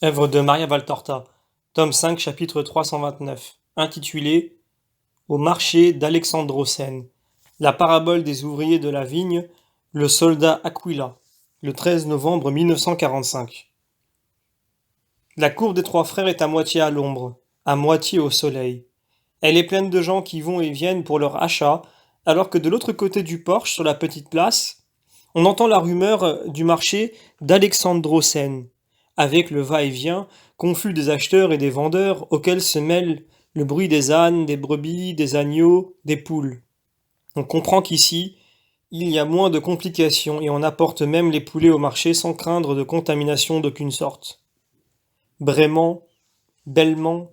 Œuvre de Maria Valtorta, tome 5, chapitre 329, intitulé Au marché d'Alexandrosen, la parabole des ouvriers de la vigne, le soldat Aquila, le 13 novembre 1945. La cour des trois frères est à moitié à l'ombre, à moitié au soleil. Elle est pleine de gens qui vont et viennent pour leurs achats, alors que de l'autre côté du porche, sur la petite place, on entend la rumeur du marché d'Alexandrosen, avec le va-et-vient confus des acheteurs et des vendeurs auxquels se mêle le bruit des ânes, des brebis, des agneaux, des poules. On comprend qu'ici, il y a moins de complications et on apporte même les poulets au marché sans craindre de contamination d'aucune sorte. Braiement, bêlement,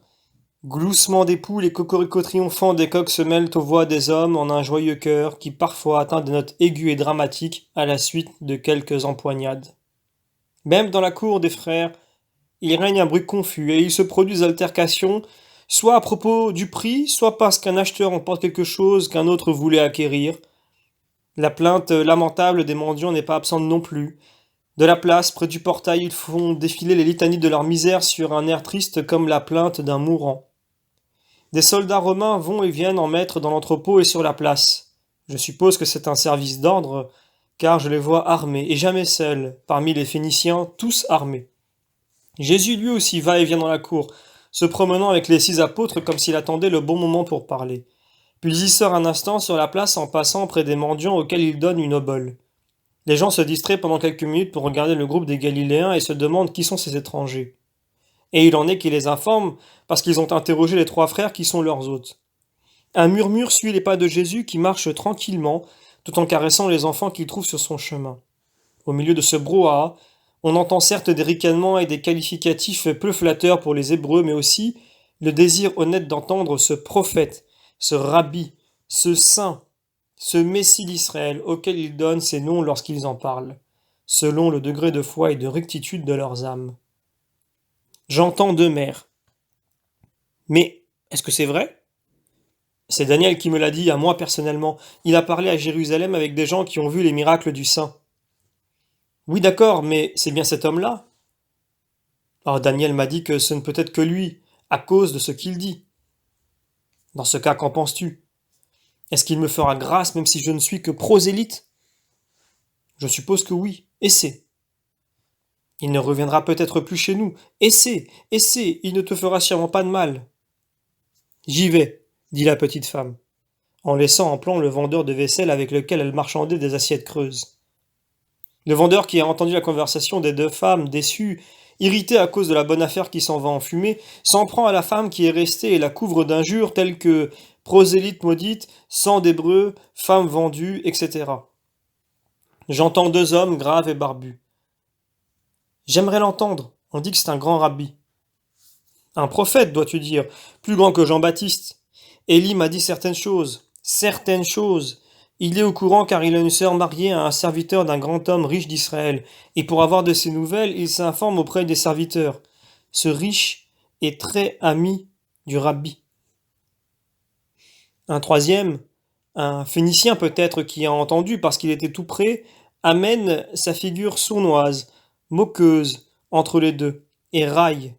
gloussement des poules et cocorico triomphant des coqs se mêlent aux voix des hommes en un joyeux chœur qui parfois atteint des notes aiguës et dramatiques à la suite de quelques empoignades. Même dans la cour des frères, il règne un bruit confus et il se produit des altercations, soit à propos du prix, soit parce qu'un acheteur emporte quelque chose qu'un autre voulait acquérir. La plainte lamentable des mendiants n'est pas absente non plus. De la place, près du portail, ils font défiler les litanies de leur misère sur un air triste comme la plainte d'un mourant. Des soldats romains vont et viennent en mettre dans l'entrepôt et sur la place. Je suppose que c'est un service d'ordre, car je les vois armés, et jamais seuls, parmi les Phéniciens, tous armés. Jésus lui aussi va et vient dans la cour, se promenant avec les 6 apôtres comme s'il attendait le bon moment pour parler. Puis il sort un instant sur la place en passant près des mendiants auxquels il donne une obole. Les gens se distraient pendant quelques minutes pour regarder le groupe des Galiléens et se demandent qui sont ces étrangers. Et il en est qui les informent parce qu'ils ont interrogé les trois frères qui sont leurs hôtes. Un murmure suit les pas de Jésus qui marche tranquillement tout en caressant les enfants qu'il trouve sur son chemin. Au milieu de ce brouhaha, on entend certes des ricanements et des qualificatifs peu flatteurs pour les Hébreux, mais aussi le désir honnête d'entendre ce prophète, ce rabbi, ce saint, ce Messie d'Israël auquel ils donnent ces noms lorsqu'ils en parlent, selon le degré de foi et de rectitude de leurs âmes. J'entends deux mères. Mais est-ce que c'est vrai? C'est Daniel qui me l'a dit, à moi personnellement. Il a parlé à Jérusalem avec des gens qui ont vu les miracles du saint. Oui, d'accord, mais c'est bien cet homme-là. Alors Daniel m'a dit que ce ne peut être que lui, à cause de ce qu'il dit. Dans ce cas, qu'en penses-tu? Est-ce qu'il me fera grâce même si je ne suis que prosélyte? Je suppose que oui. Essaie. Il ne reviendra peut-être plus chez nous. Essaie, il ne te fera sûrement pas de mal. J'y vais, dit la petite femme, en laissant en plan le vendeur de vaisselle avec lequel elle marchandait des assiettes creuses. Le vendeur qui a entendu la conversation des deux femmes, déçu, irrité à cause de la bonne affaire qui s'en va en fumée, s'en prend à la femme qui est restée et la couvre d'injures telles que prosélyte maudite, sang d'hébreu, femme vendue, etc. J'entends deux hommes graves et barbus. J'aimerais l'entendre, on dit que c'est un grand rabbi. Un prophète, dois-tu dire, plus grand que Jean-Baptiste. Élie m'a dit certaines choses. Certaines choses. Il est au courant car il a une sœur mariée à un serviteur d'un grand homme riche d'Israël, et pour avoir de ses nouvelles, il s'informe auprès des serviteurs. Ce riche est très ami du rabbi. Un troisième, un Phénicien peut-être qui a entendu parce qu'il était tout près, amène sa figure sournoise, moqueuse, entre les deux, et raille.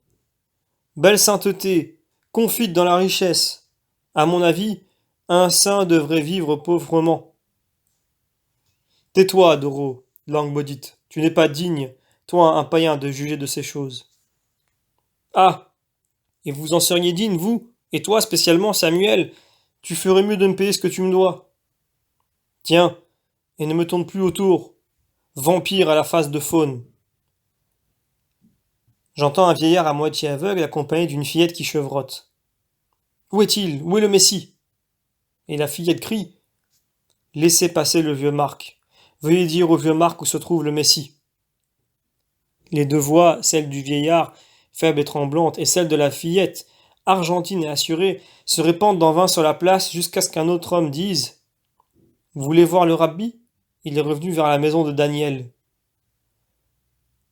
Belle sainteté, confite dans la richesse. À mon avis, un saint devrait vivre pauvrement. Tais-toi, Doro, langue maudite, tu n'es pas digne, toi un païen, de juger de ces choses. Ah, et vous en seriez digne, vous, et toi spécialement, Samuel, tu ferais mieux de me payer ce que tu me dois. Tiens, et ne me tourne plus autour, vampire à la face de faune. J'entends un vieillard à moitié aveugle accompagné d'une fillette qui chevrotte. Où est-il? Où est le Messie? Et la fillette crie. Laissez passer le vieux Marc. Veuillez dire au vieux Marc où se trouve le Messie. Les deux voix, celle du vieillard, faible et tremblante, et celle de la fillette, argentine et assurée, se répandent en vain sur la place jusqu'à ce qu'un autre homme dise Vous voulez voir le rabbi? Il est revenu vers la maison de Daniel.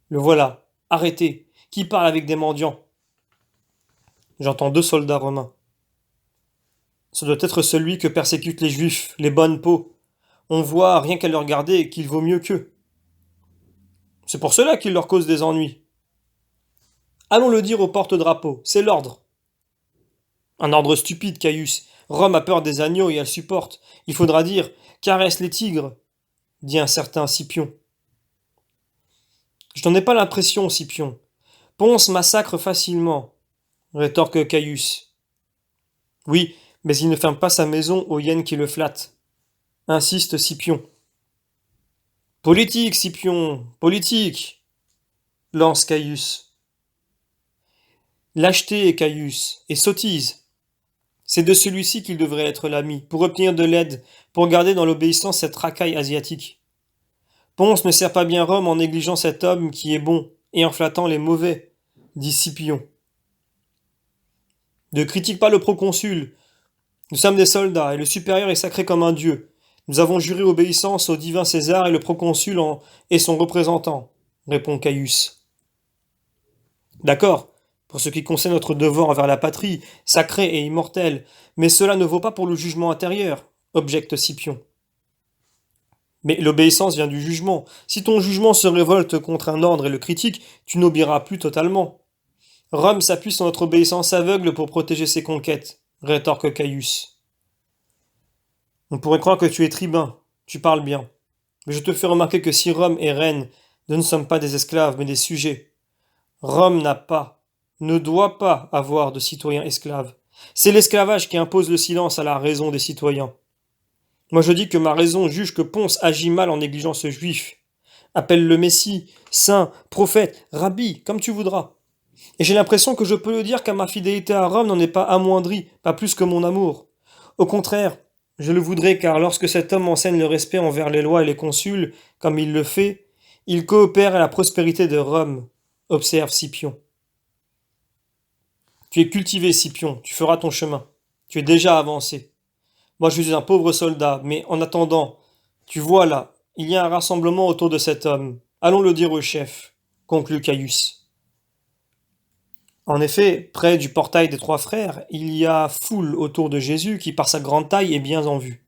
Le voilà. Arrêtez. Qui parle avec des mendiants? J'entends deux soldats romains. Ce doit être celui que persécutent les juifs, les bonnes peaux. On voit, rien qu'à le regarder, qu'il vaut mieux qu'eux. C'est pour cela qu'il leur cause des ennuis. Allons le dire au porte-drapeau, c'est l'ordre. Un ordre stupide, Caius. Rome a peur des agneaux et elle supporte. Il faudra dire caresse les tigres, dit un certain Scipion. Je n'en ai pas l'impression, Scipion. Ponce massacre facilement, rétorque Caius. Oui, mais il ne ferme pas sa maison aux hyènes qui le flattent, insiste Scipion. Politique, Scipion, politique, lance Caius. Lâcheté, Caius, et sottise. C'est de celui-ci qu'il devrait être l'ami, pour obtenir de l'aide, pour garder dans l'obéissance cette racaille asiatique. Ponce ne sert pas bien Rome en négligeant cet homme qui est bon, et en flattant les mauvais, dit Scipion. Ne critique pas le proconsul. Nous sommes des soldats, et le supérieur est sacré comme un dieu. Nous avons juré obéissance au divin César et le proconsul est son représentant, répond Caius. D'accord, pour ce qui concerne notre devoir envers la patrie, sacré et immortel, mais cela ne vaut pas pour le jugement intérieur, objecte Scipion. Mais l'obéissance vient du jugement. Si ton jugement se révolte contre un ordre et le critique, tu n'obéiras plus totalement. Rome s'appuie sur notre obéissance aveugle pour protéger ses conquêtes, rétorque Caius. On pourrait croire que tu es tribun, tu parles bien. Mais je te fais remarquer que si Rome est reine, nous ne sommes pas des esclaves, mais des sujets. Rome n'a pas, ne doit pas avoir de citoyens esclaves. C'est l'esclavage qui impose le silence à la raison des citoyens. Moi je dis que ma raison juge que Ponce agit mal en négligeant ce juif. Appelle le Messie, saint, prophète, rabbi, comme tu voudras. Et j'ai l'impression que je peux le dire car ma fidélité à Rome n'en est pas amoindrie, pas plus que mon amour. Au contraire, je le voudrais car lorsque cet homme enseigne le respect envers les lois et les consuls, comme il le fait, il coopère à la prospérité de Rome, observe Scipion. Tu es cultivé, Scipion, tu feras ton chemin. Tu es déjà avancé. Moi je suis un pauvre soldat, mais en attendant, tu vois là, il y a un rassemblement autour de cet homme. Allons le dire au chef, conclut Caius. En effet, près du portail des trois frères, il y a foule autour de Jésus qui, par sa grande taille, est bien en vue.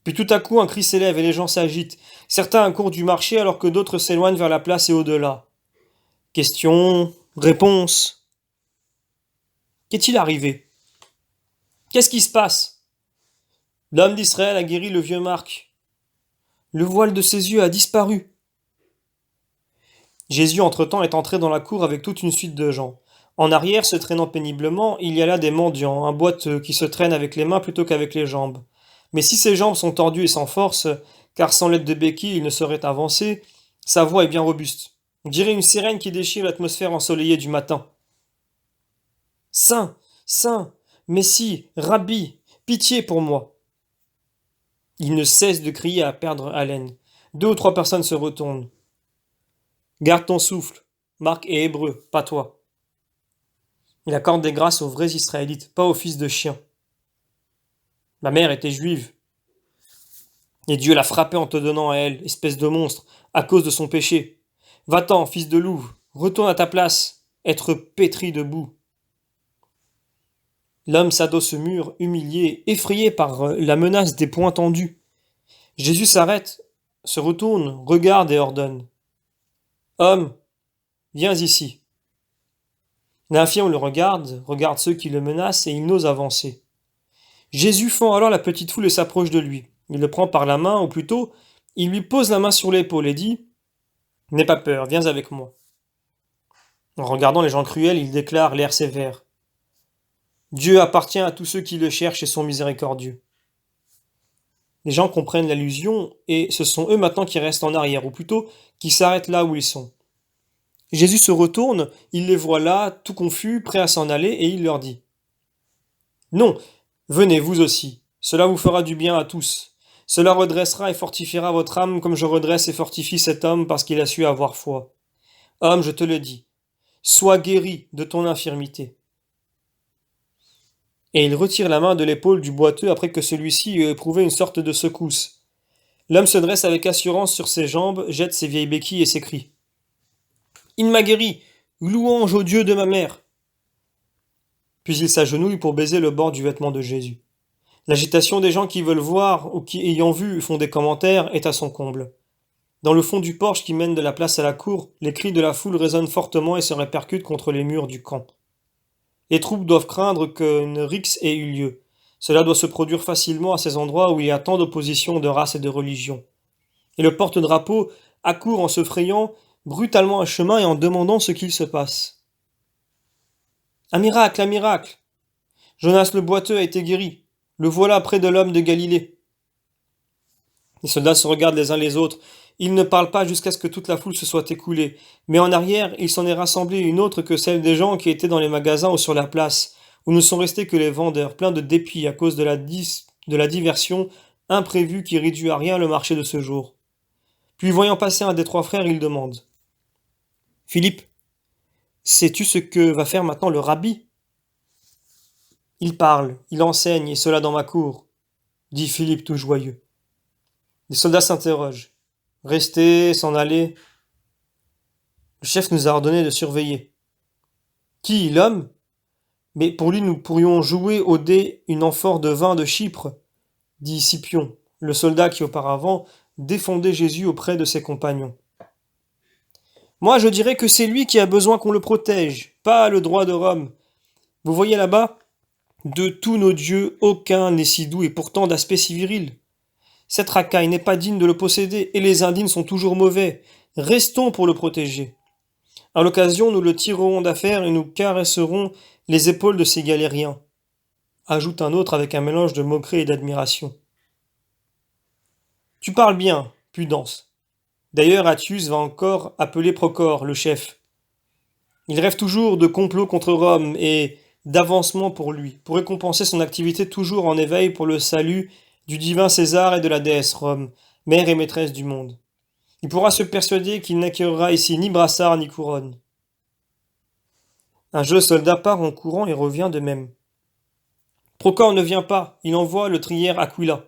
Puis tout à coup, un cri s'élève et les gens s'agitent. Certains accourent du marché alors que d'autres s'éloignent vers la place et au-delà. Questions, réponses. Qu'est-il arrivé? Qu'est-ce qui se passe? L'homme d'Israël a guéri le vieux Marc. Le voile de ses yeux a disparu. Jésus, entre-temps, est entré dans la cour avec toute une suite de gens. En arrière, se traînant péniblement, il y a là des mendiants, un boiteux qui se traîne avec les mains plutôt qu'avec les jambes. Mais si ses jambes sont tordues et sans force, car sans l'aide de béquilles il ne saurait avancer, sa voix est bien robuste. On dirait une sirène qui déchire l'atmosphère ensoleillée du matin. Saint, Saint, Messie, Rabbi, pitié pour moi. Il ne cesse de crier à perdre haleine. 2 ou 3 personnes se retournent. Garde ton souffle. Marc est hébreu, pas toi. Il accorde des grâces aux vrais Israélites, pas aux fils de chiens. Ma mère était juive. Et Dieu l'a frappée en te donnant à elle, espèce de monstre, à cause de son péché. Va-t'en, fils de louve, retourne à ta place, être pétri de boue. L'homme s'adosse au mur, humilié, effrayé par la menace des poings tendus. Jésus s'arrête, se retourne, regarde et ordonne. Homme, viens ici. L'infirme le regarde ceux qui le menacent et il n'ose avancer. Jésus fend alors la petite foule et s'approche de lui. Il le prend par la main, ou plutôt, il lui pose la main sur l'épaule et dit « N'aie pas peur, viens avec moi. » En regardant les gens cruels, il déclare l'air sévère. Dieu appartient à tous ceux qui le cherchent et sont miséricordieux. Les gens comprennent l'allusion et ce sont eux maintenant qui restent en arrière, ou plutôt qui s'arrêtent là où ils sont. Jésus se retourne, il les voit là, tout confus, prêts à s'en aller, et il leur dit « Non, venez vous aussi, cela vous fera du bien à tous. Cela redressera et fortifiera votre âme comme je redresse et fortifie cet homme parce qu'il a su avoir foi. Homme, je te le dis, sois guéri de ton infirmité. » Et il retire la main de l'épaule du boiteux après que celui-ci eut éprouvé une sorte de secousse. L'homme se dresse avec assurance sur ses jambes, jette ses vieilles béquilles et s'écrie. Il m'a guéri, louange au Dieu de ma mère. Puis il s'agenouille pour baiser le bord du vêtement de Jésus. L'agitation des gens qui veulent voir ou qui, ayant vu, font des commentaires est à son comble. Dans le fond du porche qui mène de la place à la cour, les cris de la foule résonnent fortement et se répercutent contre les murs du camp. Les troupes doivent craindre qu'une rixe ait eu lieu. Cela doit se produire facilement à ces endroits où il y a tant d'opposition de race et de religion. Et le porte-drapeau accourt en se frayant brutalement un chemin et en demandant ce qu'il se passe. Un miracle, un miracle! Jonas le boiteux a été guéri. Le voilà près de l'homme de Galilée. Les soldats se regardent les uns les autres. Ils ne parlent pas jusqu'à ce que toute la foule se soit écoulée. Mais en arrière, il s'en est rassemblé une autre que celle des gens qui étaient dans les magasins ou sur la place, où ne sont restés que les vendeurs, pleins de dépit à cause de la diversion imprévue qui réduit à rien le marché de ce jour. Puis voyant passer un des trois frères, il demande. « Philippe, sais-tu ce que va faire maintenant le rabbi ?» « Il parle, il enseigne, et cela dans ma cour, » dit Philippe tout joyeux. Les soldats s'interrogent. Rester, s'en aller. Le chef nous a ordonné de surveiller. Qui, l'homme? Mais pour lui, nous pourrions jouer au dé une amphore de vin de Chypre, dit Scipion, le soldat qui auparavant défendait Jésus auprès de ses compagnons. Moi, je dirais que c'est lui qui a besoin qu'on le protège, pas le droit de Rome. Vous voyez là-bas? De tous nos dieux, aucun n'est si doux et pourtant d'aspect si viril. Cette racaille n'est pas digne de le posséder, et les indignes sont toujours mauvais. Restons pour le protéger. À l'occasion, nous le tirerons d'affaire et nous caresserons les épaules de ces galériens, ajoute un autre avec un mélange de moquerie et d'admiration. Tu parles bien, Pudence. D'ailleurs, Attius va encore appeler Procore, le chef. Il rêve toujours de complot contre Rome et d'avancement pour lui, pour récompenser son activité toujours en éveil pour le salut du divin César et de la déesse Rome, mère et maîtresse du monde. Il pourra se persuader qu'il n'acquérera ici ni brassard ni couronne. Un jeune soldat part en courant et revient de même. Procore ne vient pas, il envoie le triaire Aquila.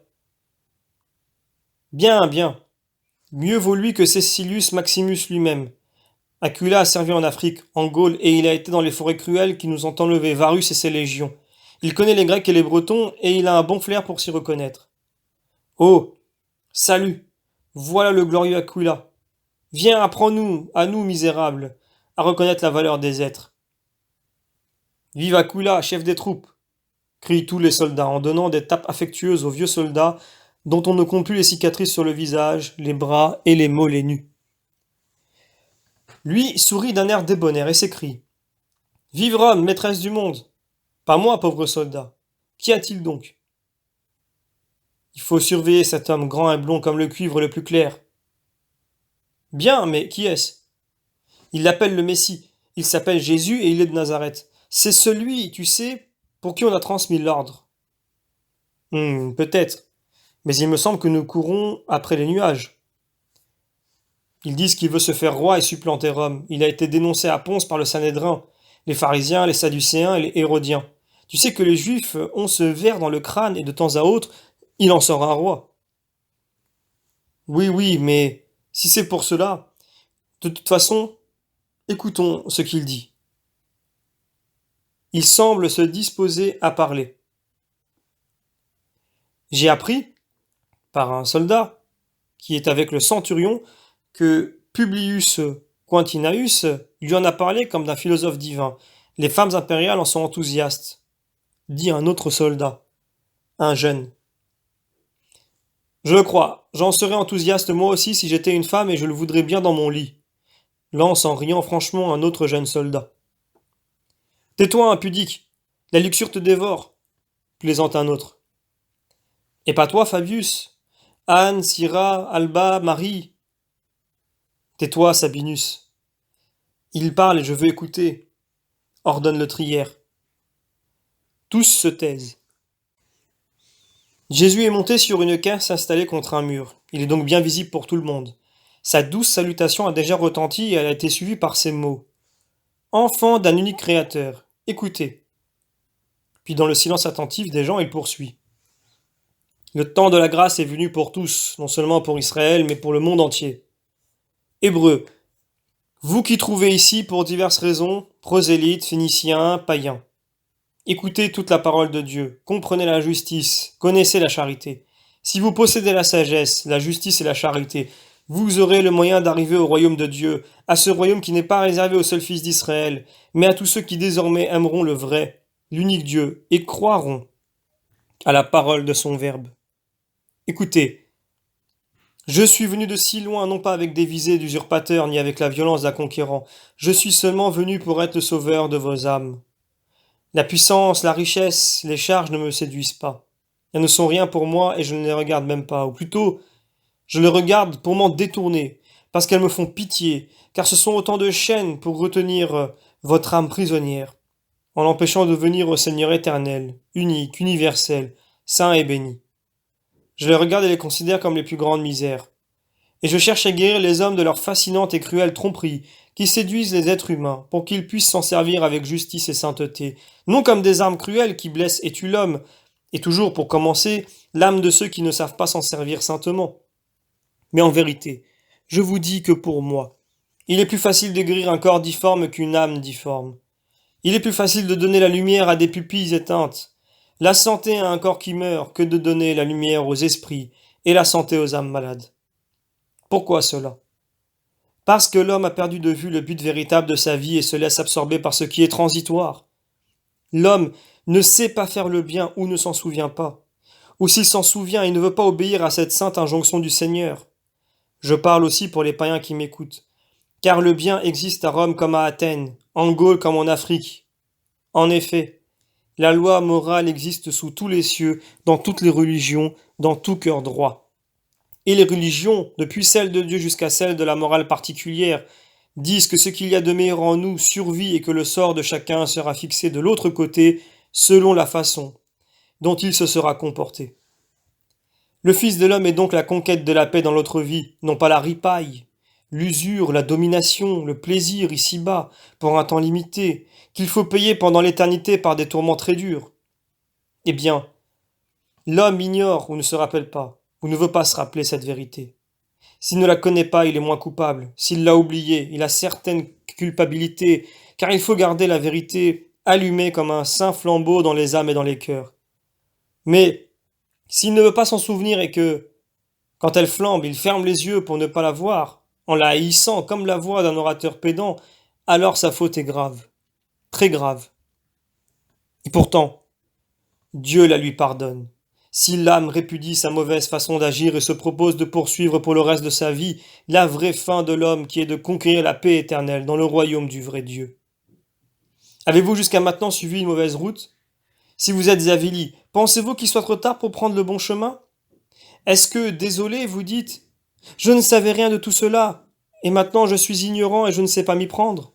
Bien, bien. Mieux vaut lui que Cecilius Maximus lui-même. Aquila a servi en Afrique, en Gaule, et il a été dans les forêts cruelles qui nous ont enlevé Varus et ses légions. Il connaît les Grecs et les Bretons, et il a un bon flair pour s'y reconnaître. Oh, salut! Voilà le glorieux Aquila. Viens, apprends-nous, à nous, misérables, à reconnaître la valeur des êtres. Vive Aquila, chef des troupes! Crient tous les soldats en donnant des tapes affectueuses aux vieux soldats dont on ne compte plus les cicatrices sur le visage, les bras et les mollets nus. Lui sourit d'un air débonnaire et s'écrie. « Vive Rome, maîtresse du monde ! Pas moi, pauvre soldat. Qu'y a-t-il donc ? Il faut surveiller cet homme grand et blond comme le cuivre le plus clair. Bien, mais qui est-ce ? Il l'appelle le Messie. Il s'appelle Jésus et il est de Nazareth. C'est celui, tu sais, pour qui on a transmis l'ordre. Peut-être. Mais il me semble que nous courons après les nuages. Ils disent qu'il veut se faire roi et supplanter Rome. Il a été dénoncé à Ponce par le Sanhédrin, les pharisiens, les sadducéens et les hérodiens. Tu sais que les juifs ont ce ver dans le crâne et de temps à autre, il en sort un roi. Oui, mais si c'est pour cela, de toute façon, écoutons ce qu'il dit. Il semble se disposer à parler. J'ai appris, par un soldat, qui est avec le centurion, que Publius Quintinaeus lui en a parlé comme d'un philosophe divin. Les femmes impériales en sont enthousiastes, dit un autre soldat, un jeune. Je le crois, j'en serais enthousiaste moi aussi si j'étais une femme et je le voudrais bien dans mon lit, lance en riant franchement un autre jeune soldat. Tais-toi, impudique, la luxure te dévore, plaisante un autre. Et pas toi, Fabius, Anne, Syra, Alba, Marie. Tais-toi, Sabinus. Il parle et je veux écouter, ordonne le triaire. Tous se taisent. Jésus est monté sur une caisse installée contre un mur. Il est donc bien visible pour tout le monde. Sa douce salutation a déjà retenti et elle a été suivie par ces mots. Enfant d'un unique créateur, écoutez. Puis dans le silence attentif des gens, il poursuit. Le temps de la grâce est venu pour tous, non seulement pour Israël, mais pour le monde entier. Hébreux, vous qui trouvez ici pour diverses raisons, prosélytes, phéniciens, païens. Écoutez toute la parole de Dieu, comprenez la justice, connaissez la charité. Si vous possédez la sagesse, la justice et la charité, Vous aurez le moyen d'arriver au royaume de Dieu, à ce royaume qui n'est pas réservé aux seuls fils d'Israël, mais à tous ceux qui désormais aimeront le vrai, l'unique Dieu, et croiront à la parole de son Verbe. Écoutez, je suis venu de si loin, non pas avec des visées d'usurpateur, ni avec la violence d'un conquérant. Je suis seulement venu pour être le sauveur de vos âmes. La puissance, la richesse, les charges ne me séduisent pas. Elles ne sont rien pour moi et je ne les regarde même pas. Ou plutôt, je les regarde pour m'en détourner, parce qu'elles me font pitié, car ce sont autant de chaînes pour retenir votre âme prisonnière, en l'empêchant de venir au Seigneur éternel, unique, universel, saint et béni. Je les regarde et les considère comme les plus grandes misères. Et je cherche à guérir les hommes de leur fascinante et cruelle tromperie, qui séduisent les êtres humains, pour qu'ils puissent s'en servir avec justice et sainteté, non comme des armes cruelles qui blessent et tuent l'homme, et toujours, pour commencer, l'âme de ceux qui ne savent pas s'en servir saintement. Mais en vérité, je vous dis que pour moi, il est plus facile de guérir un corps difforme qu'une âme difforme. Il est plus facile de donner la lumière à des pupilles éteintes, la santé à un corps qui meurt, que de donner la lumière aux esprits et la santé aux âmes malades. Pourquoi cela? Parce que l'homme a perdu de vue le but véritable de sa vie et se laisse absorber par ce qui est transitoire. L'homme ne sait pas faire le bien ou ne s'en souvient pas. Ou s'il s'en souvient, il ne veut pas obéir à cette sainte injonction du Seigneur. Je parle aussi pour les païens qui m'écoutent. Car le bien existe à Rome comme à Athènes, en Gaule comme en Afrique. En effet, la loi morale existe sous tous les cieux, dans toutes les religions, dans tout cœur droit. Et les religions, depuis celle de Dieu jusqu'à celle de la morale particulière, disent que ce qu'il y a de meilleur en nous survit et que le sort de chacun sera fixé de l'autre côté selon la façon dont il se sera comporté. Le Fils de l'homme est donc la conquête de la paix dans l'autre vie, non pas la ripaille, l'usure, la domination, le plaisir ici-bas, pour un temps limité, qu'il faut payer pendant l'éternité par des tourments très durs. Eh bien, l'homme ignore ou ne se rappelle pas, ou ne veut pas se rappeler cette vérité. S'il ne la connaît pas, il est moins coupable. S'il l'a oubliée, il a certaine culpabilité, car il faut garder la vérité allumée comme un saint flambeau dans les âmes et dans les cœurs. Mais s'il ne veut pas s'en souvenir et que, quand elle flambe, il ferme les yeux pour ne pas la voir, en la haïssant comme la voix d'un orateur pédant, alors sa faute est grave, très grave. Et pourtant, Dieu la lui pardonne. Si l'âme répudie sa mauvaise façon d'agir et se propose de poursuivre pour le reste de sa vie la vraie fin de l'homme qui est de conquérir la paix éternelle dans le royaume du vrai Dieu. Avez-vous jusqu'à maintenant suivi une mauvaise route? Si vous êtes avili, pensez-vous qu'il soit trop tard pour prendre le bon chemin? Est-ce que, désolé, vous dites, je ne savais rien de tout cela, et maintenant je suis ignorant et je ne sais pas m'y prendre?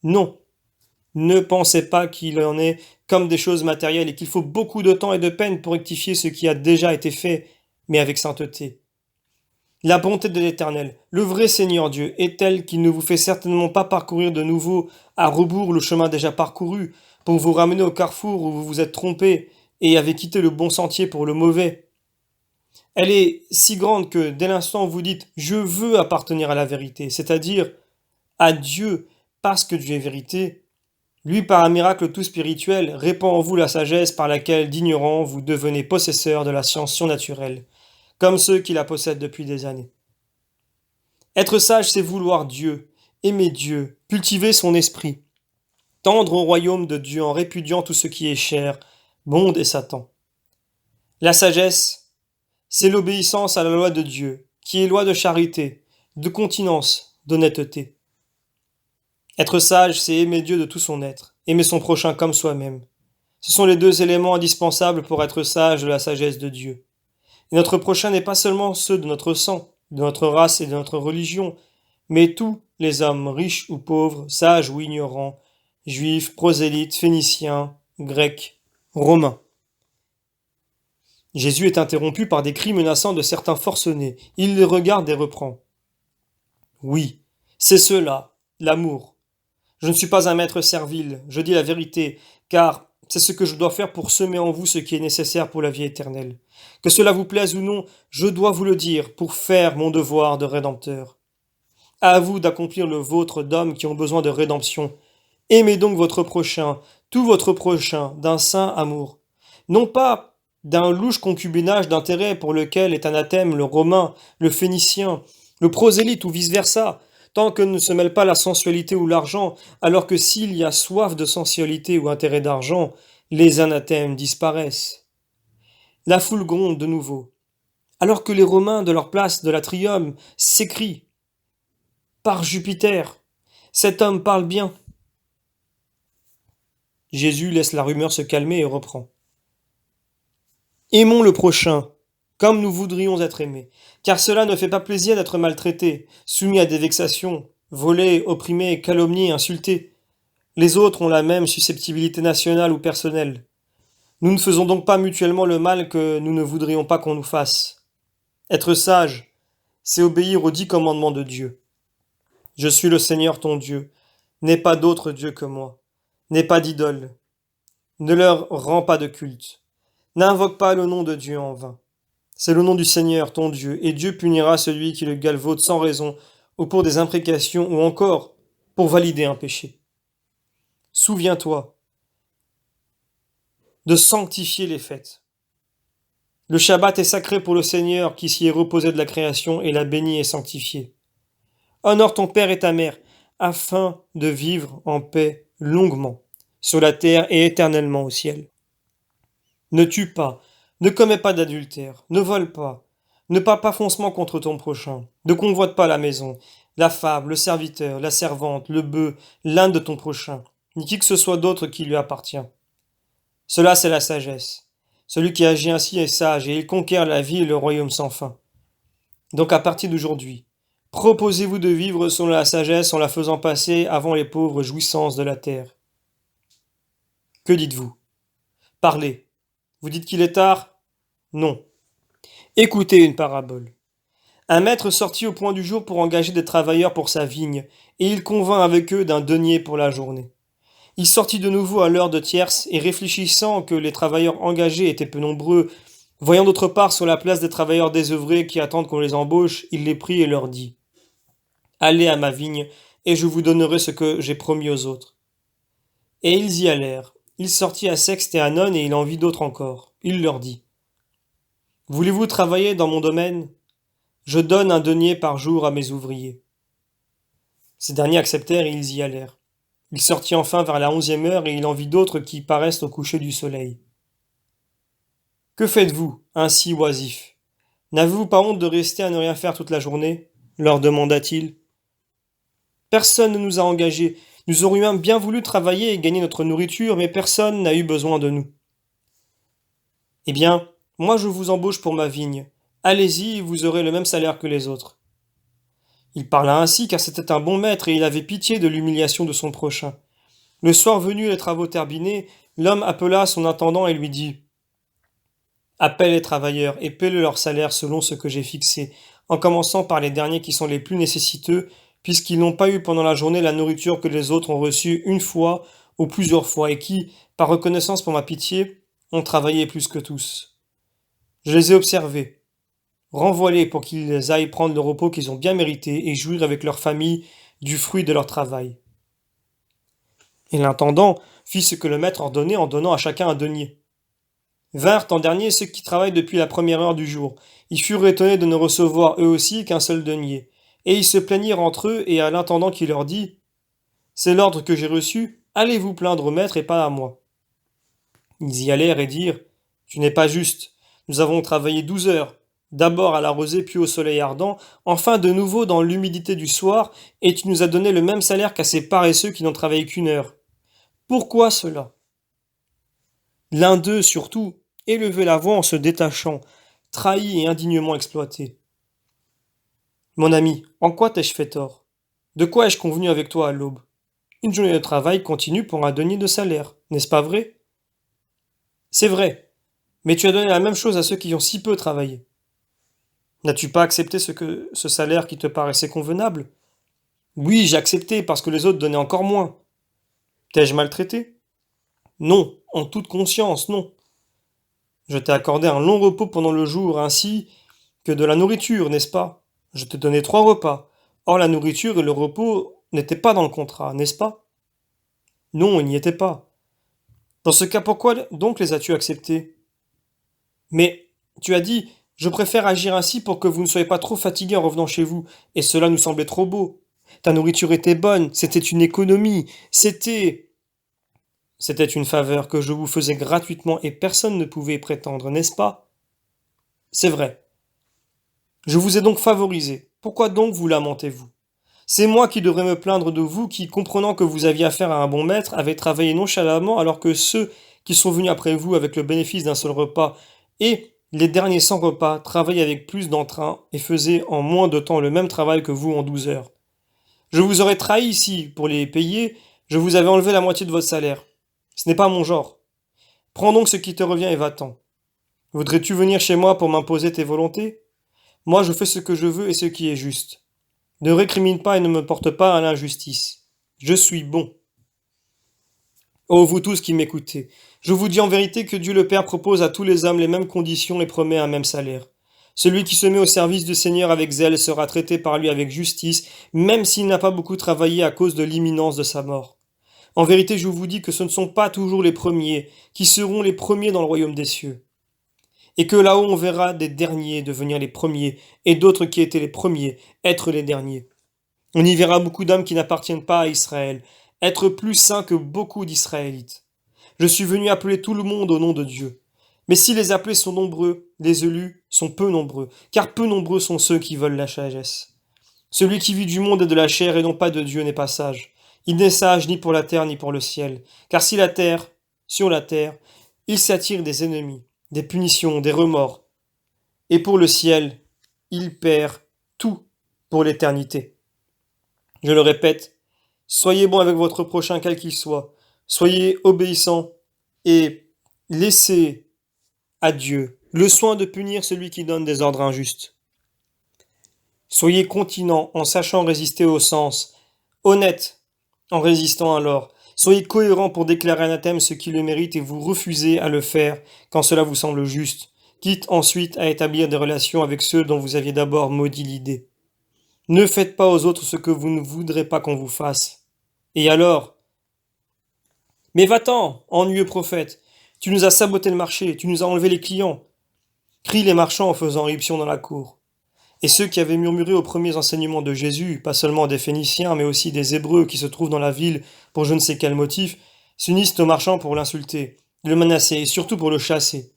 Non. Ne pensez pas qu'il en est comme des choses matérielles et qu'il faut beaucoup de temps et de peine pour rectifier ce qui a déjà été fait, mais avec sainteté. La bonté de l'Éternel, le vrai Seigneur Dieu, est telle qu'il ne vous fait certainement pas parcourir de nouveau à rebours le chemin déjà parcouru pour vous ramener au carrefour où vous vous êtes trompé et avez quitté le bon sentier pour le mauvais. Elle est si grande que dès l'instant où vous dites je veux appartenir à la vérité, c'est-à-dire à Dieu parce que Dieu est vérité, lui, par un miracle tout spirituel, répand en vous la sagesse par laquelle, d'ignorant, vous devenez possesseur de la science surnaturelle, comme ceux qui la possèdent depuis des années. Être sage, c'est vouloir Dieu, aimer Dieu, cultiver son esprit, tendre au royaume de Dieu en répudiant tout ce qui est cher, monde et Satan. La sagesse, c'est l'obéissance à la loi de Dieu, qui est loi de charité, de continence, d'honnêteté. Être sage, c'est aimer Dieu de tout son être, aimer son prochain comme soi-même. Ce sont les deux éléments indispensables pour être sage de la sagesse de Dieu. Et notre prochain n'est pas seulement ceux de notre sang, de notre race et de notre religion, mais tous les hommes, riches ou pauvres, sages ou ignorants, juifs, prosélytes, phéniciens, grecs, romains. Jésus est interrompu par des cris menaçants de certains forcenés. Il les regarde et reprend. Oui, c'est cela, l'amour. Je ne suis pas un maître servile, je dis la vérité, car c'est ce que je dois faire pour semer en vous ce qui est nécessaire pour la vie éternelle. Que cela vous plaise ou non, je dois vous le dire pour faire mon devoir de rédempteur. À vous d'accomplir le vôtre d'hommes qui ont besoin de rédemption. Aimez donc votre prochain, tout votre prochain, d'un saint amour. Non pas d'un louche concubinage d'intérêt pour lequel est anathème le romain, le phénicien, le prosélyte ou vice-versa, tant que ne se mêle pas la sensualité ou l'argent, alors que s'il y a soif de sensualité ou intérêt d'argent, les anathèmes disparaissent. La foule gronde de nouveau, alors que les Romains de leur place de l'atrium s'écrient: Par Jupiter, cet homme parle bien. Jésus laisse la rumeur se calmer et reprend. Aimons le prochain, comme nous voudrions être aimés, car cela ne fait pas plaisir d'être maltraité, soumis à des vexations, volé, opprimé, calomnié, insulté. Les autres ont la même susceptibilité nationale ou personnelle. Nous ne faisons donc pas mutuellement le mal que nous ne voudrions pas qu'on nous fasse. Être sage, c'est obéir aux 10 commandements de Dieu. Je suis le Seigneur ton Dieu. N'aie pas d'autre Dieu que moi. N'aie pas d'idole. Ne leur rends pas de culte. N'invoque pas le nom de Dieu en vain. C'est le nom du Seigneur ton Dieu, et Dieu punira celui qui le galvaude sans raison, ou pour des imprécations, ou encore pour valider un péché. Souviens-toi de sanctifier les fêtes. Le Shabbat est sacré pour le Seigneur qui s'y est reposé de la création et l'a béni et sanctifié. Honore ton père et ta mère, afin de vivre en paix longuement, sur la terre et éternellement au ciel. Ne tue pas, ne commets pas d'adultère, ne vole pas, ne parle pas foncement contre ton prochain, ne convoite pas la maison, la femme, le serviteur, la servante, le bœuf, l'âne de ton prochain, ni qui que ce soit d'autre qui lui appartient. Cela, c'est la sagesse. Celui qui agit ainsi est sage, et il conquiert la vie et le royaume sans fin. Donc à partir d'aujourd'hui, proposez-vous de vivre selon la sagesse en la faisant passer avant les pauvres jouissances de la terre. Que dites-vous? Parlez. Vous dites qu'il est tard? Non. Écoutez une parabole. Un maître sortit au point du jour pour engager des travailleurs pour sa vigne, et il convint avec eux d'un denier pour la journée. Il sortit de nouveau à l'heure de tierce, et réfléchissant que les travailleurs engagés étaient peu nombreux, voyant d'autre part sur la place des travailleurs désœuvrés qui attendent qu'on les embauche, il les prit et leur dit: Allez à ma vigne, et je vous donnerai ce que j'ai promis aux autres. Et ils y allèrent. Il sortit à Sexte et à None, et il en vit d'autres encore. Il leur dit: Voulez-vous travailler dans mon domaine? Je donne un denier par jour à mes ouvriers. Ces derniers acceptèrent et ils y allèrent. Il sortit enfin vers la 11e heure, et il en vit d'autres qui paraissent au coucher du soleil. Que faites-vous, ainsi oisifs? N'avez-vous pas honte de rester à ne rien faire toute la journée? Leur demanda-t-il. Personne ne nous a engagés. Nous aurions bien voulu travailler et gagner notre nourriture, mais personne n'a eu besoin de nous. Eh bien, moi je vous embauche pour ma vigne. Allez-y, et vous aurez le même salaire que les autres. Il parla ainsi car c'était un bon maître et il avait pitié de l'humiliation de son prochain. Le soir venu, les travaux terminés, l'homme appela son intendant et lui dit: Appelle les travailleurs et paie-le leur salaire selon ce que j'ai fixé, en commençant par les derniers qui sont les plus nécessiteux, puisqu'ils n'ont pas eu pendant la journée la nourriture que les autres ont reçue une fois ou plusieurs fois, et qui, par reconnaissance pour ma pitié, ont travaillé plus que tous. Je les ai observés. Renvoie-les pour qu'ils aillent prendre le repos qu'ils ont bien mérité et jouir avec leur famille du fruit de leur travail. Et l'intendant fit ce que le maître ordonnait en donnant à chacun un denier. Vinrent en dernier ceux qui travaillent depuis la première heure du jour. Ils furent étonnés de ne recevoir eux aussi qu'un seul denier. Et ils se plaignirent entre eux et à l'intendant qui leur dit: C'est l'ordre que j'ai reçu, allez vous plaindre au maître et pas à moi. Ils y allèrent et dirent: Tu n'es pas juste. Nous avons travaillé 12 heures, d'abord à la rosée puis au soleil ardent, enfin de nouveau dans l'humidité du soir, et tu nous as donné le même salaire qu'à ces paresseux qui n'ont travaillé qu'1 heure. Pourquoi cela? L'un d'eux, surtout, élevait la voix en se détachant, trahi et indignement exploité. Mon ami, en quoi t'ai-je fait tort? De quoi ai-je convenu avec toi à l'aube? Une journée de travail continue pour un denier de salaire, n'est-ce pas vrai? C'est vrai, mais tu as donné la même chose à ceux qui ont si peu travaillé. N'as-tu pas accepté ce salaire qui te paraissait convenable? Oui, j'ai accepté parce que les autres donnaient encore moins. T'ai-je maltraité? Non, en toute conscience, non. Je t'ai accordé un long repos pendant le jour, ainsi que de la nourriture, n'est-ce pas? Je t'ai donné 3 repas. Or la nourriture et le repos n'étaient pas dans le contrat, n'est-ce pas? Non, ils n'y étaient pas. Dans ce cas, pourquoi donc les as-tu acceptés? Mais tu as dit: Je préfère agir ainsi pour que vous ne soyez pas trop fatigué en revenant chez vous, et cela nous semblait trop beau. Ta nourriture était bonne, c'était une économie, C'était une faveur que je vous faisais gratuitement et personne ne pouvait y prétendre, n'est-ce pas? C'est vrai. Je vous ai donc favorisé. Pourquoi donc vous lamentez-vous? C'est moi qui devrais me plaindre de vous qui, comprenant que vous aviez affaire à un bon maître, avez travaillé nonchalamment alors que ceux qui sont venus après vous avec le bénéfice d'un seul repas et les derniers sans repas travaillaient avec plus d'entrain et faisaient en moins de temps le même travail que vous en 12 heures. Je vous aurais trahi ici pour les payer, je vous avais enlevé la moitié de votre salaire. Ce n'est pas mon genre. Prends donc ce qui te revient et va-t'en. Voudrais-tu venir chez moi pour m'imposer tes volontés? Moi je fais ce que je veux et ce qui est juste. Ne récrimine pas et ne me porte pas à l'injustice. Je suis bon. Ô vous tous qui m'écoutez, je vous dis en vérité que Dieu le Père propose à tous les hommes les mêmes conditions et promet un même salaire. Celui qui se met au service du Seigneur avec zèle sera traité par lui avec justice, même s'il n'a pas beaucoup travaillé à cause de l'imminence de sa mort. En vérité, je vous dis que ce ne sont pas toujours les premiers qui seront les premiers dans le royaume des cieux. Et que là-haut on verra des derniers devenir les premiers, et d'autres qui étaient les premiers être les derniers. On y verra beaucoup d'hommes qui n'appartiennent pas à Israël, être plus saints que beaucoup d'Israélites. Je suis venu appeler tout le monde au nom de Dieu. Mais si les appelés sont nombreux, les élus sont peu nombreux, car peu nombreux sont ceux qui veulent la sagesse. Celui qui vit du monde et de la chair et non pas de Dieu n'est pas sage. Il n'est sage ni pour la terre ni pour le ciel, car sur la terre, il s'attire des ennemis, des punitions, des remords. Et pour le ciel, il perd tout pour l'éternité. Je le répète, soyez bon avec votre prochain quel qu'il soit, soyez obéissants et laissez à Dieu le soin de punir celui qui donne des ordres injustes. Soyez continents en sachant résister au sens, honnêtes en résistant alors. Soyez cohérents pour déclarer anathème ce qui le mérite et vous refusez à le faire quand cela vous semble juste, quitte ensuite à établir des relations avec ceux dont vous aviez d'abord maudit l'idée. Ne faites pas aux autres ce que vous ne voudrez pas qu'on vous fasse. Et alors? Mais va-t'en, ennuyeux prophète, tu nous as saboté le marché, tu nous as enlevé les clients, crient les marchands en faisant irruption dans la cour. Et ceux qui avaient murmuré aux premiers enseignements de Jésus, pas seulement des Phéniciens, mais aussi des Hébreux qui se trouvent dans la ville pour je ne sais quel motif, s'unissent aux marchands pour l'insulter, le menacer et surtout pour le chasser.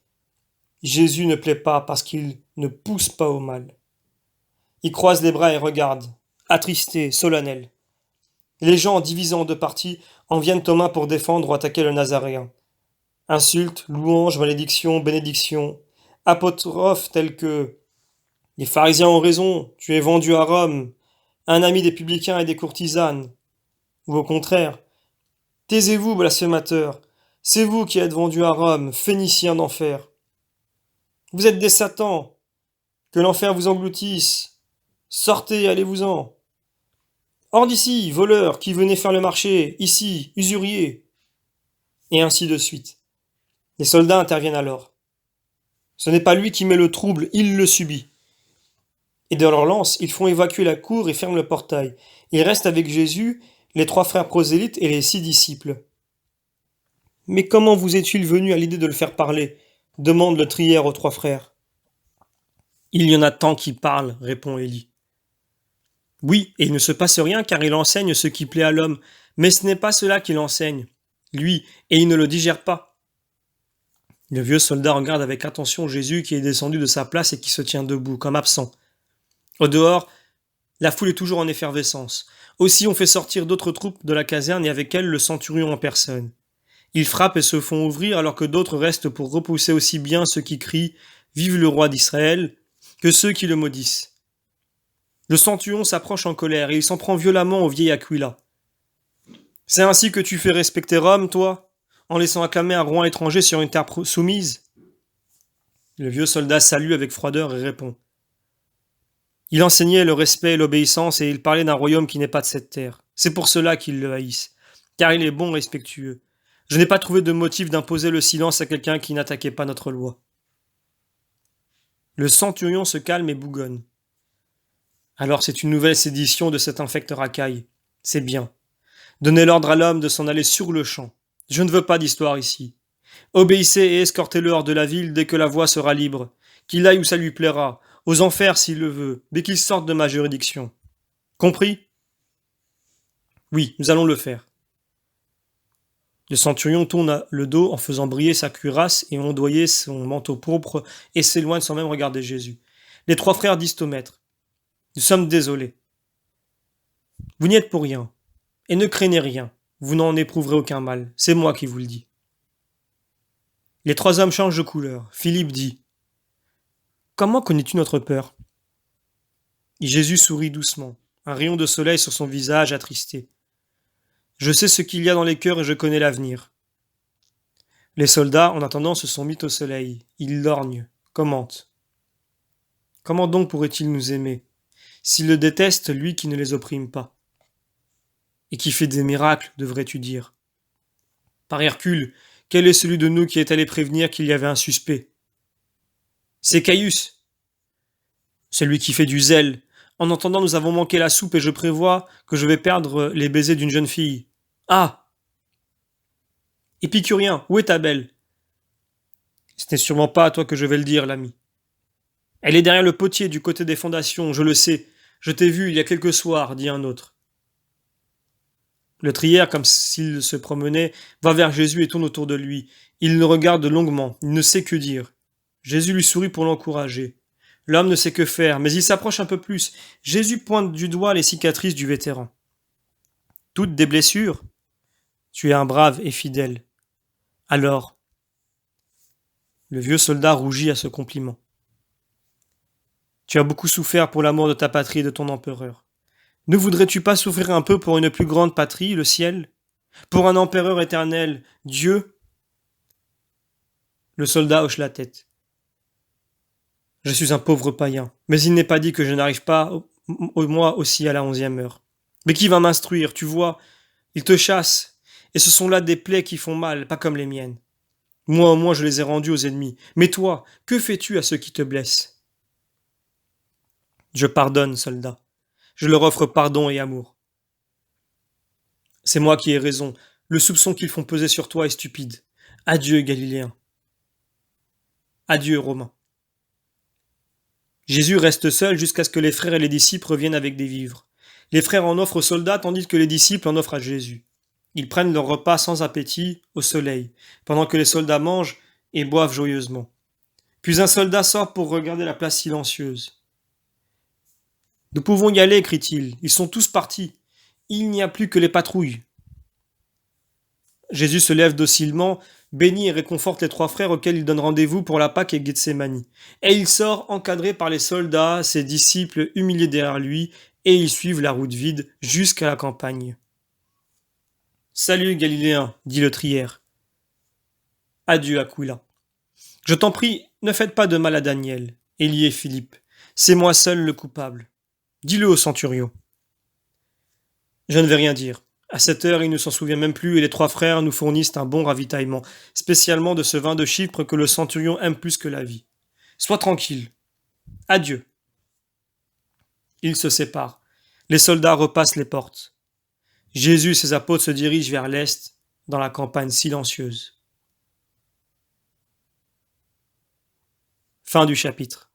Jésus ne plaît pas parce qu'il ne pousse pas au mal. Il croise les bras et regarde, attristé, solennel. Les gens, divisés en deux parties, en viennent aux mains pour défendre ou attaquer le Nazaréen. Insultes, louanges, malédictions, bénédictions, apostrophes tels que les pharisiens ont raison, tu es vendu à Rome, un ami des publicains et des courtisanes. Ou au contraire, taisez-vous, blasphémateurs, c'est vous qui êtes vendus à Rome, phéniciens d'enfer. Vous êtes des satans, que l'enfer vous engloutisse. Sortez, allez-vous-en. Hors d'ici, voleurs, qui venez faire le marché, ici, usuriers. Et ainsi de suite. Les soldats interviennent alors. Ce n'est pas lui qui met le trouble, il le subit. Et de leur lance, ils font évacuer la cour et ferment le portail. Ils restent avec Jésus, les 3 frères prosélytes et les 6 disciples. Mais comment vous est-il venu à l'idée de le faire parler? Demande le trière aux 3 frères. Il y en a tant qui parlent, répond Élie. Oui, et il ne se passe rien car il enseigne ce qui plaît à l'homme, mais ce n'est pas cela qu'il enseigne, lui, et il ne le digère pas. Le vieux soldat regarde avec attention Jésus qui est descendu de sa place et qui se tient debout, comme absent. Au dehors, la foule est toujours en effervescence. Aussi on fait sortir d'autres troupes de la caserne et avec elles le centurion en personne. Ils frappent et se font ouvrir alors que d'autres restent pour repousser aussi bien ceux qui crient « Vive le roi d'Israël » que ceux qui le maudissent. Le centurion s'approche en colère et il s'en prend violemment au vieil Aquila. « C'est ainsi que tu fais respecter Rome, toi, en laissant acclamer un roi étranger sur une terre soumise ?» Le vieux soldat salue avec froideur et répond. Il enseignait le respect et l'obéissance et il parlait d'un royaume qui n'est pas de cette terre. C'est pour cela qu'ils le haïssent, car il est bon et respectueux. Je n'ai pas trouvé de motif d'imposer le silence à quelqu'un qui n'attaquait pas notre loi. Le centurion se calme et bougonne. Alors c'est une nouvelle sédition de cette infecte racaille. C'est bien. Donnez l'ordre à l'homme de s'en aller sur le champ. Je ne veux pas d'histoire ici. Obéissez et escortez-le hors de la ville dès que la voie sera libre, qu'il aille où ça lui plaira, aux enfers s'il le veut, dès qu'il sorte de ma juridiction. Compris? Oui, nous allons le faire. Le centurion tourne le dos en faisant briller sa cuirasse et ondoyer son manteau pourpre et s'éloigne sans même regarder Jésus. Les trois frères disent au maître: Nous sommes désolés. Vous n'y êtes pour rien. Et ne craignez rien. Vous n'en éprouverez aucun mal. C'est moi qui vous le dis. Les trois hommes changent de couleur. Philippe dit: Comment connais-tu notre peur? Et Jésus sourit doucement, un rayon de soleil sur son visage attristé. Je sais ce qu'il y a dans les cœurs et je connais l'avenir. Les soldats, en attendant, se sont mis au soleil. Ils lorgnent, commentent. Comment donc pourrait-il nous aimer, s'il le déteste, lui qui ne les opprime pas? Et qui fait des miracles, devrais-tu dire. Par Hercule, quel est celui de nous qui est allé prévenir qu'il y avait un suspect? C'est Caius, celui qui fait du zèle. En entendant, nous avons manqué la soupe et je prévois que je vais perdre les baisers d'une jeune fille. Ah! Épicurien, où est ta belle? Ce n'est sûrement pas à toi que je vais le dire, l'ami. Elle est derrière le potier du côté des fondations, je le sais. Je t'ai vu il y a quelques soirs, dit un autre. Le trière, comme s'il se promenait, va vers Jésus et tourne autour de lui. Il le regarde longuement, il ne sait que dire. Jésus lui sourit pour l'encourager. L'homme ne sait que faire, mais il s'approche un peu plus. Jésus pointe du doigt les cicatrices du vétéran. Toutes des blessures? Tu es un brave et fidèle. Alors? Le vieux soldat rougit à ce compliment. Tu as beaucoup souffert pour l'amour de ta patrie et de ton empereur. Ne voudrais-tu pas souffrir un peu pour une plus grande patrie, le ciel? Pour un empereur éternel, Dieu? Le soldat hoche la tête. Je suis un pauvre païen, mais il n'est pas dit que je n'arrive pas, moi aussi, à la 11e heure. Mais qui va m'instruire, tu vois? Ils te chassent, et ce sont là des plaies qui font mal, pas comme les miennes. Moi au moins je les ai rendues aux ennemis. Mais toi, que fais-tu à ceux qui te blessent? Je pardonne, soldat. Je leur offre pardon et amour. C'est moi qui ai raison. Le soupçon qu'ils font peser sur toi est stupide. Adieu, Galiléen. Adieu, Romains. Jésus reste seul jusqu'à ce que les frères et les disciples reviennent avec des vivres. Les frères en offrent aux soldats tandis que les disciples en offrent à Jésus. Ils prennent leur repas sans appétit, au soleil, pendant que les soldats mangent et boivent joyeusement. Puis un soldat sort pour regarder la place silencieuse. Nous pouvons y aller, crie-t-il. Ils sont tous partis. Il n'y a plus que les patrouilles. Jésus se lève docilement, bénit et réconforte les trois frères auxquels il donne rendez-vous pour la Pâque et Gethsémani. Et il sort encadré par les soldats, ses disciples humiliés derrière lui, et ils suivent la route vide jusqu'à la campagne. Salut, Galiléen, dit le trière. Adieu, Aquila. Je t'en prie, ne faites pas de mal à Daniel, Élie et Philippe. C'est moi seul le coupable. Dis-le au centurion. Je ne vais rien dire. À cette heure, il ne s'en souvient même plus et les trois frères nous fournissent un bon ravitaillement, spécialement de ce vin de Chypre que le centurion aime plus que la vie. Sois tranquille. Adieu. Ils se séparent. Les soldats repassent les portes. Jésus et ses apôtres se dirigent vers l'est, dans la campagne silencieuse. Fin du chapitre.